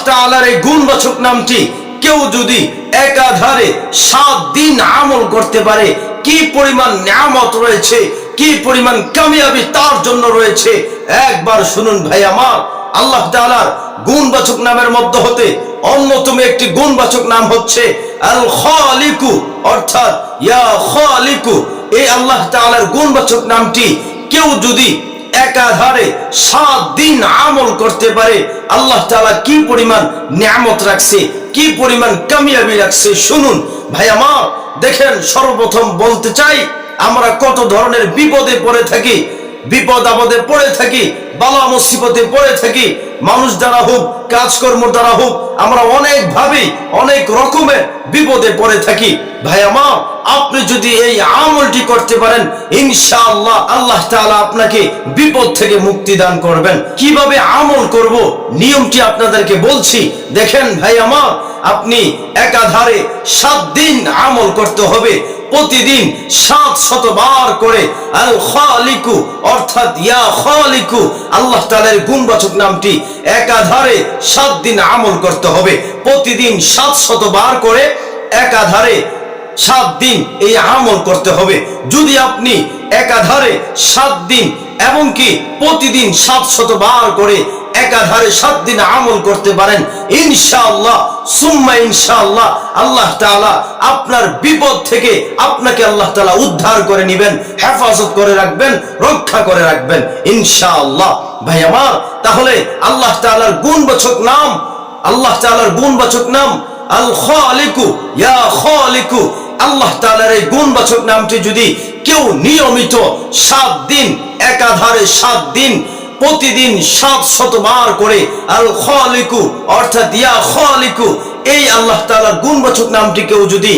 তাআলার এই গুণবাচক নামটি কেউ যদি একাধারে 7 দিন আমল করতে পারে, কি পরিমাণ নিয়ামত রয়েছে, কি পরিমাণ কামিয়াবি তার জন্য রয়েছে। একবার শুনুন ভাই আমার, আল্লাহ তাআলার গুণবাচক নামের মধ্যে হতে অন্যতম একটি গুণবাচক নাম হচ্ছে আল খালিকু, অর্থাৎ ইয়া খালিকু। এই আল্লাহ তাআলার গুণবাচক নামটি কেউ যদি একাধারে 7 দিন আমল করতে পারে, আল্লাহ তাআলা কি পরিমাণ নিয়ামত রাখছে, কি পরিমাণ কামিয়াবি রাখছে শুনুন ভাই আমার। দেখেন, সর্বপ্রথম বলতে চাই, আমরা কত ধরনের বিপদে পড়ে থাকি, বিপদ আপদে পড়ে থাকি, বালা মুসিবতে পড়ে থাকি। মানুষ দ্বারা হোক, কাজকর্ম দ্বারা হোক, আমরা অনেক ভাবে অনেক রকমের বিপদে পড়ে থাকি। ভাই আমার, আপনি যদি এই আমলটি করতে পারেন, ইনশাআল্লাহ আল্লাহ তাআলা আপনাকে বিপদ থেকে মুক্তি দান করবেন। কিভাবে আমল করব, নিয়মটি আপনাদেরকে বলছি। দেখেন ভাই আমার, আপনি একাধারে 7 দিন আমল করতে হবে। প্রতিদিন 700 বার করে আল খালিকু, অর্থাৎ ইয়া খালিকু, আল্লাহ তাআলার গুণবাচক নামটি একাধারে 7 দিন আমল করতে হবে। প্রতিদিন 700 বার করে একাধারে 7 দিন এই আমল করতে হবে। যদি আপনি একাধারে 7 দিন এবং কি প্রতিদিন 700 বার করে একাধারে 7 দিন আমল করতে পারেন, ইনশাআল্লাহ সুম্মা ইনশাআল্লাহ আল্লাহ তাআলা আপনার বিপদ থেকে আপনাকে আল্লাহ তাআলা উদ্ধার করে নেবেন, হেফাজত করে রাখবেন, রক্ষা করে রাখবেন ইনশাআল্লাহ। ভাই আমার, তাহলে আল্লাহ তাআলার গুণবাচক নাম, আল্লাহ তাআলার গুণবাচক নাম আল খালিকু, ইয়া খালিকু। আল্লাহ তাআলার এই গুণবাচক নামটি যদি কেউ নিয়মিত 7 দিন একাধারে 7 দিন প্রতিদিন 700 বার করে আল খালিকু, অর্থাৎ ইয়া খালিকু, এই আল্লাহ তাআলার গুণবাচক নামটি কেউ যদি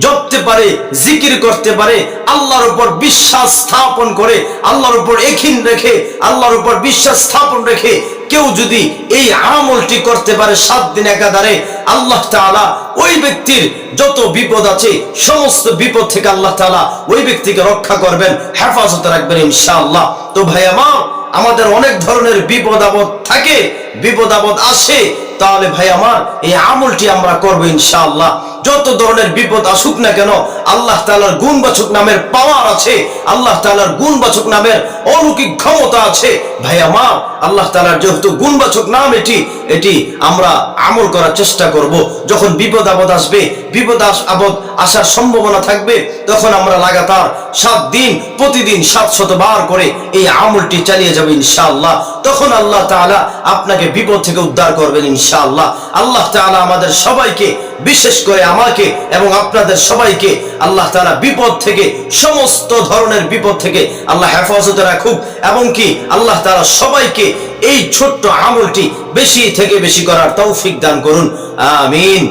জপতে পারে, জিকির করতে পারে, আল্লাহর উপর বিশ্বাস স্থাপন করে, আল্লাহর উপর ইয়াকিন রেখে, আল্লাহর উপর বিশ্বাস স্থাপন রেখে কেউ যদি এই আমলটি করতে পারে 7 দিন একাধারে, আল্লাহ তাআলা ওই ব্যক্তির যত বিপদ আছে সমস্ত বিপদ থেকে আল্লাহ তাআলা ওই ব্যক্তিকে রক্ষা করবেন, হেফাজতে রাখবেন ইনশাআল্লাহ। তো ভাই আমার, আমাদের অনেক ধরনের বিপদ আপদ থাকে, বিপদ আপদ আসে, তাহলে ভাই আমার এই আমলটি আমরা করব ইনশাআল্লাহ। যত ধরনের বিপদ আসুক না কেন, আল্লাহ তাআলার গুণবাচক নামের পাওয়ার আছে, আল্লাহ তাআলার গুণবাচক নামের অলৌকিক ক্ষমতা আছে। ভাই আমার, আল্লাহ তাআলার যেহেতু গুণবাচক নাম এটি আমরা আমল করার চেষ্টা করব। যখন বিপদ আপদ আসবে, বিপদ আপদ আসার সম্ভাবনা থাকবে, তখন আমরা লাগাতার 7 দিন প্রতিদিন 700 বার করে এই আমলটি চালিয়ে যাব ইনশাআল্লাহ। তখন আল্লাহ তাআলা আপনাকে বিপদ থেকে উদ্ধার করবেন ইনশাআল্লাহ। আল্লাহ তাআলা আমাদের সবাইকে, বিশেষ করে আমাকে এবং আপনাদের সবাইকে আল্লাহ তাআলা বিপদ থেকে, সমস্ত ধরনের বিপদ থেকে আল্লাহ হেফাজতে রাখুক, এবং কি আল্লাহ তাআলা সবাইকে এই ছোট্ট আমলটি বেশি থেকে বেশি করার তৌফিক দান করুন। আমিন।